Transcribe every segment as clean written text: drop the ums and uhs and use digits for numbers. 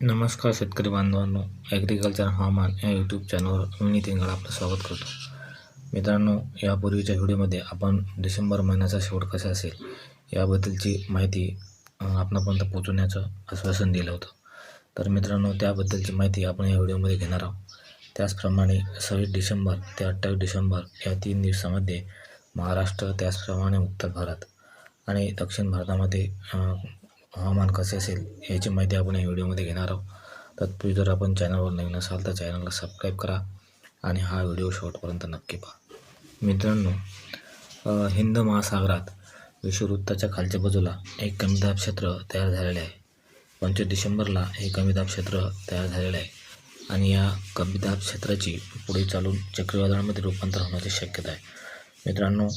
नमस्कार शेतकरी बांधवांनो, ॲग्रिकल्चर हवामान या यूट्यूब चॅनलवर मी नितीन गड आपलं स्वागत करतो. मित्रांनो, यापूर्वीच्या व्हिडिओमध्ये आपण डिसेंबर महिन्याचा शेवट कसा असेल याबद्दलची माहिती आपणापर्यंत पोहोचवण्याचं आश्वासन दिलं होतं. तर मित्रांनो, त्याबद्दलची माहिती आपण या व्हिडिओमध्ये घेणार आहोत. त्याचप्रमाणे 26 डिसेंबर ते 28 डिसेंबर या 3 दिवसामध्ये महाराष्ट्र, त्याचप्रमाणे उत्तर भारत आणि दक्षिण भारतामध्ये हवामान कसे असेल याची माहिती आपण या व्हिडिओमध्ये घेणार आहोत. तत्पूर्वी जर आपण चॅनलवर नवीन असाल तर चॅनलला सबस्क्राईब करा आणि हा व्हिडिओ शेवटपर्यंत नक्की पहा. मित्रांनो, हिंद महासागरात विषुववृत्ताच्या खालच्या बाजूला एक कमीदाब क्षेत्र तयार झालेले आहे. 25 डिसेंबरला हे कमीदाब क्षेत्र तयार झालेले आहे आणि या कमीदाब क्षेत्राची पुढे चालून चक्रीवादळामध्ये रूपांतर होण्याची शक्यता आहे. मित्रांनो,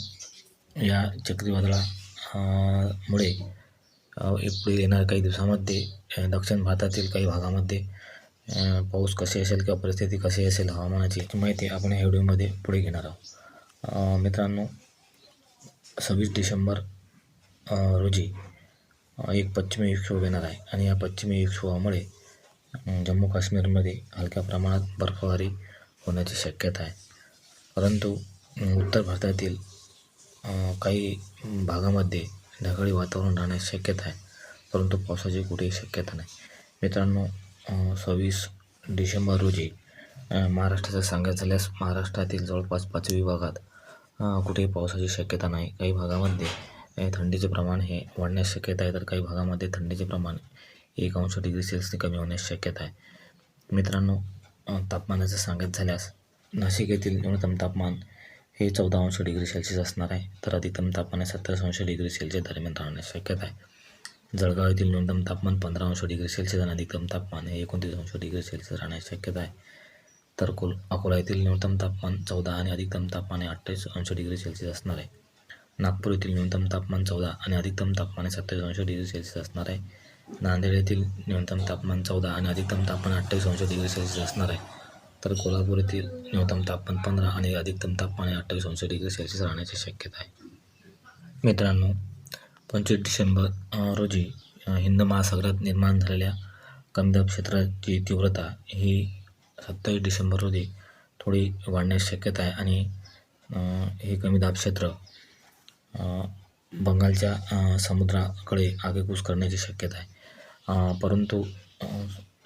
या चक्रीवादळामुळे पुढे येणाऱ्या काही दिवसामध्ये दक्षिण भारतातील काही भागामध्ये पाऊस कसे असेल किंवा परिस्थिती कशी असेल हवामानाची माहिती आपण या व्हिडिओमध्ये पुढे घेणार आहोत. मित्रांनो, 26 डिसेंबर रोजी एक पश्चिमी विक्षोभ येणार आहे आणि या पश्चिमी विक्षोभामुळे जम्मू काश्मीरमध्ये हलक्या प्रमाणात बर्फबारी होण्याची शक्यता आहे. परंतु उत्तर भारतातील काही भागामध्ये ढगाळी वातावरण राहण्याची शक्यता आहे, परंतु पावसाची कुठेही शक्यता नाही. मित्रांनो, 26 डिसेंबर रोजी महाराष्ट्राचं सांगायचं झाल्यास महाराष्ट्रातील जवळपास 5 विभागात कुठेही पावसाची शक्यता नाही. काही भागामध्ये थंडीचे प्रमाण हे वाढण्याची शक्यता आहे, तर काही भागामध्ये थंडीचे प्रमाण 1 डिग्री सेल्सिअसने कमी होण्याची शक्यता आहे. मित्रांनो, तापमानाचं सांगायचं झाल्यास नाशिक येथील न्यूनतम तापमान हे 14 डिग्री सेल्सिअस असणार आहे, तर अधिकतम तापमान 27 डिग्री सेल्सिअस दरम्यान राहण्याची शक्यता आहे. जळगाव येथील न्यूनतम तापमान 15 डिग्री सेल्सिअस आणि अधिकतम तापमान हे 29 डिग्री सेल्सिअस राहण्याची शक्यता आहे. तर अकोला येथील न्यूनतम तापमान 14 आणि अधिकतम तापमान 28 डिग्री सेल्सिअस असणार आहे. नागपूर येथील न्यूनतम तापमान 14 आणि अधिकतम तापमान 27 डिग्री सेल्सिअस असणार आहे. नांदेड येथील न्यूनतम तापमान 14 आणि अधिकतम तापमान 28 डिग्री सेल्सिअस असणार आहे. तर कोल्हापूर येथील न्यूनतम तापमान 15 आणि अधिकतम तापमान 28 डिग्री सेल्सिअस राहण्याची शक्यता आहे. मित्रांनो, 25 डिसेंबर रोजी हिंद महासागरात निर्माण झालेल्या कमीदाब क्षेत्राची तीव्रता ही 27 डिसेंबर रोजी थोडी वाढण्याची शक्यता आहे आणि हे कमीदाब क्षेत्र बंगालच्या समुद्राकडे आगेकूच करण्याची शक्यता आहे. परंतु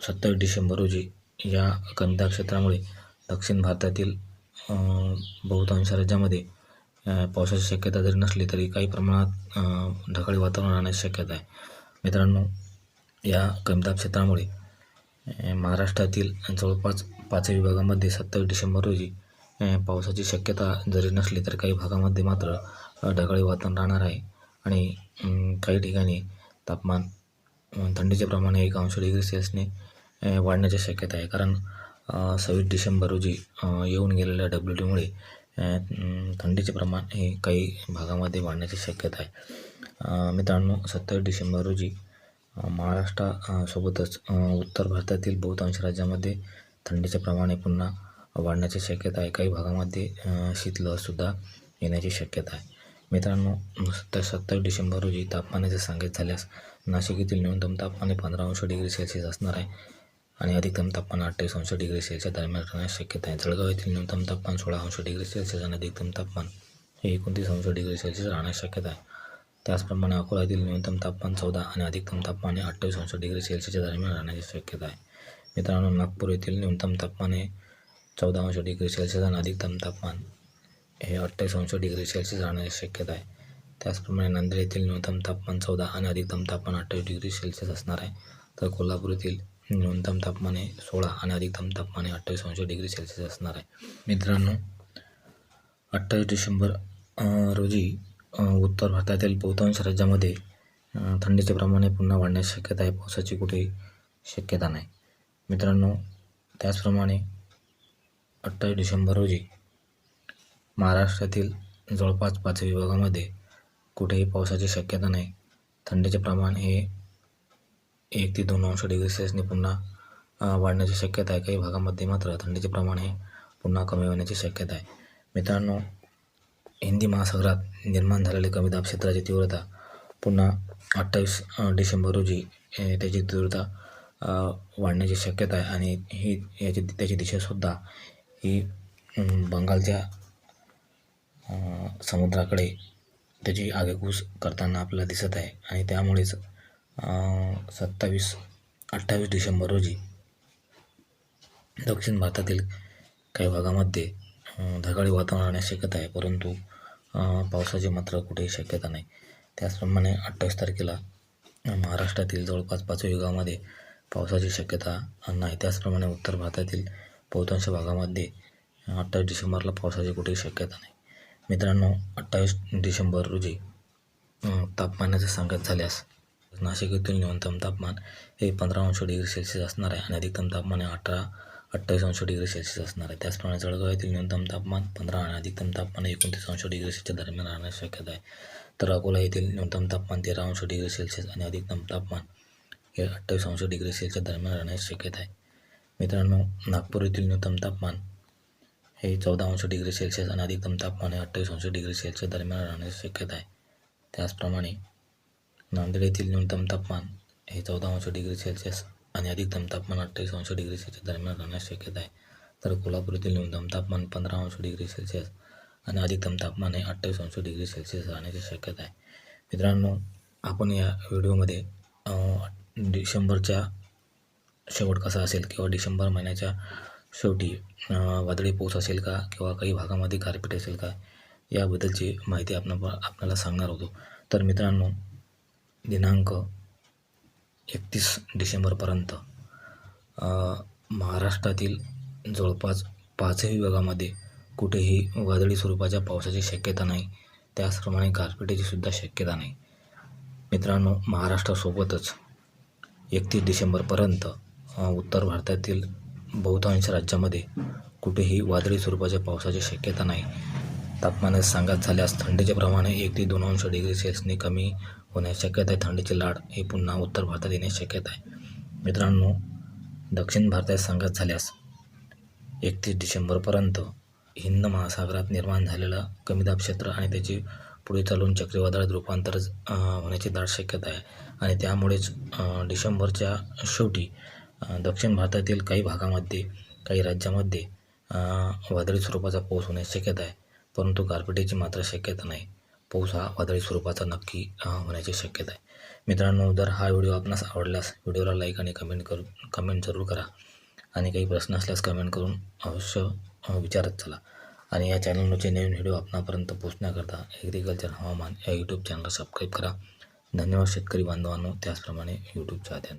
27 डिसेंबर रोजी या कमीदाब क्षेत्रामुळे दक्षिण भारतातील बहुतांश राज्यामध्ये पावसाची शक्यता जरी नसली तरी काही प्रमाणात ढगाळी वातावरण राहण्याची शक्यता आहे. मित्रांनो, या कमीदाब क्षेत्रामुळे महाराष्ट्रातील जवळपास 5 विभागामध्ये 27 डिसेंबर रोजी पावसाची शक्यता जरी नसली तर काही भागामध्ये मात्र ढगाळी वातावरण राहणार आहे आणि काही ठिकाणी तापमान थंडीचे प्रमाण 1 डिग्री सेल्सिअसने वाढण्याची शक्यता आहे. कारण 26 डिसेंबर रोजी येऊन गेलेल्या WTमुळे थंडीचे प्रमाण हे काही भागामध्ये वाढण्याची शक्यता आहे. मित्रांनो, 27 डिसेंबर रोजी महाराष्ट्रासोबतच उत्तर भारतातील बहुतांश राज्यामध्ये थंडीचे प्रमाण हे पुन्हा वाढण्याची शक्यता आहे. काही भागामध्ये शीतलहरसुद्धा येण्याची शक्यता आहे. मित्रांनो, 27 डिसेंबर रोजी तापमानाचे सांगायचं झाल्यास नाशिक येथील न्यूनतम तापमान 15 डिग्री सेल्सिअस असणार आहे आणि अधिकतम तापमान 28 डिग्री सेल्सिअस दरम्यान राहण्याची शक्यता आहे. जळगाव येथील न्यूनतम तापमान 16 डिग्री सेल्सिअस आणि अधिकतम तापमान हे 29 डिग्री सेल्सिअस राहण्याची शक्यता आहे. त्याचप्रमाणे अकोला येथील न्यूनतम तापमान 14 आणि अधिकतम तापमान 28 डिग्री सेल्सिअस दरम्यान राहण्याची शक्यता आहे. मित्रांनो, नागपूर येथील न्यूनतम तापमान हे 14 डिग्री सेल्सिअस आणि अधिकतम तापमान हे 28 डिग्री सेल्सिअस राहण्याची शक्यता आहे. त्याचप्रमाणे नांदेड येथील न्यूनतम तापमान 14 आणि अधिकतम तापमान 28 डिग्री सेल्सिअस असणार आहे. तर कोल्हापूर येथील न्यूनतम तापमान हे 16 आणि अधिकतम तापमान 28 डिग्री सेल्सिअस असणार आहे. मित्रांनो, 28 डिसेंबर रोजी उत्तर भारतातील बहुतांश राज्यामध्ये थंडीचे प्रमाण पुन्हा वाढण्याची शक्यता आहे. पावसाची कुठेही शक्यता नाही. मित्रांनो, त्याचप्रमाणे 28 डिसेंबर रोजी महाराष्ट्रातील जवळपास 5 विभागामध्ये कुठेही पावसाची शक्यता नाही. थंडीचे प्रमाण हे 1 ते 2 डिग्री सेल्सिअसने पुन्हा वाढण्याची शक्यता आहे. काही भागामध्ये मात्र थंडीचे प्रमाण हे पुन्हा कमी होण्याची शक्यता आहे. मित्रांनो, हिंदी महासागरात निर्माण झालेले कमीदाब क्षेत्राची तीव्रता पुन्हा 28 डिसेंबर रोजी त्याची तीव्रता वाढण्याची शक्यता आहे आणि त्याची दिशासुद्धा ही बंगालच्या समुद्राकडे त्याची आगेकूच करताना आपल्याला दिसत आहे आणि त्यामुळेच 28 डिसेंबर रोजी दक्षिण भारतातील काही भागामध्ये ढगाळी वातावरण राहण्याची शक्यता आहे, परंतु पावसाची मात्र कुठेही शक्यता नाही. त्याचप्रमाणे 28 तारखेला महाराष्ट्रातील जवळपास 5 विभागामध्ये पावसाची शक्यता नाही. त्याचप्रमाणे उत्तर भारतातील बहुतांश भागामध्ये 28 डिसेंबरला पावसाची कुठेही शक्यता नाही. मित्रांनो, 28 डिसेंबर रोजी तापमानाचे सांगत झाल्यास नाशिक येथील न्यूनतम तापमान हे 15 अंश डिग्री सेल्सिअस असणार आहे आणि अधिकतम तापमान हे 28 अंश डिग्री सेल्सिअस असणार आहे. त्याचप्रमाणे जळगाव येथील न्यूनतम तापमान 15 आणि अधिकतम तापमान 29 अंश डिग्री सेल्सिअसच्या दरम्यान राहण्याची शक्यता आहे. तर अकोला येथील न्यूनतम तापमान 13 अंश डिग्री सेल्सिअस आणि अधिकतम तापमान हे 28 अंश डिग्री सेल्सिअसच्या दरम्यान राहण्याची शक्यता आहे. मित्रांनो, नागपूर येथील न्यूनतम तापमान हे 14 अंश डिग्री सेल्सिअस आणि अधिकतम तापमान हे 28 अंश डिग्री सेल्सिअसच्या दरम्यान राहण्याची शक्यता आहे. त्याचप्रमाणे नांदेड येथील न्यूनतम तापमान हे 14 अंश डिग्री सेल्सिअस आणि अधिकतम तापमान 28 अंश डिग्री सेल्सिअसच्या दरम्यान राहण्याची शक्यता आहे. तर कोल्हापूर येथील न्यूनतम तापमान 15 अंश डिग्री सेल्सिअस आणि अधिकतम तापमान हे 28 अंश डिग्री सेल्सिअस राहण्याची शक्यता आहे. मित्रांनो, आपण या व्हिडिओमध्ये डिसेंबरच्या शेवट कसा असेल किंवा डिसेंबर महिन्याच्या शेवटी वादळी पाऊस असेल का किंवा काही भागामध्ये गारपीट असेल का याबद्दलची माहिती आपल्याला सांगणार होतो. तर मित्रांनो, दिनांक 31 डिसेंबरपर्यंत महाराष्ट्रातील जवळपास 5ही विभागामध्ये कुठेही वादळी स्वरूपाच्या पावसाची शक्यता नाही. त्याचप्रमाणे गारपिटीची सुद्धा शक्यता नाही. मित्रांनो, महाराष्ट्रासोबतच 31 डिसेंबरपर्यंत उत्तर भारतातील बहुतांश राज्यामध्ये कुठेही वादळी स्वरूपाच्या पावसाची शक्यता नाही. तापमानात सांगत झाल्यास थंडीचे प्रमाण 1 ते 2 अंश डिग्री सेल्सिअसने कमी होण्याची शक्यता आहे. थंडीची लाट ही पुन्हा उत्तर भारतात येण्याची शक्यता आहे. मित्रांनो, दक्षिण भारतात सांगत झाल्यास 31 डिसेंबरपर्यंत हिंद महासागरात निर्माण झालेलं कमी दाब क्षेत्र आणि त्याची पुढे चालून चक्रीवादळात रूपांतर होण्याची दाट शक्यता आहे आणि त्यामुळेच डिसेंबरच्या शेवटी दक्षिण भारतातील काही भागामध्ये काही राज्यामध्ये वादळी स्वरूपाचा पाऊस होण्याची शक्यता आहे, परंतु गारपिटीची मात्र शक्यता नाही. पाऊस हा वादळी स्वरूपाचा नक्की होण्याची शक्यता आहे. मित्रांनो, जर हा व्हिडिओ आपणास आवडल्यास व्हिडिओला लाईक आणि कमेंट जरूर करा आणि काही प्रश्न असल्यास कमेंट करून अवश्य विचारत चला. आणि या चॅनलचे नवीन व्हिडिओ आपणापर्यंत पोहोचण्याकरता ॲग्रिकल्चर हवामान या यूट्यूब चॅनलला सबस्क्राईब करा. धन्यवाद शेतकरी बांधवांनो, त्याचप्रमाणे यूट्यूब चाहत्यांनो.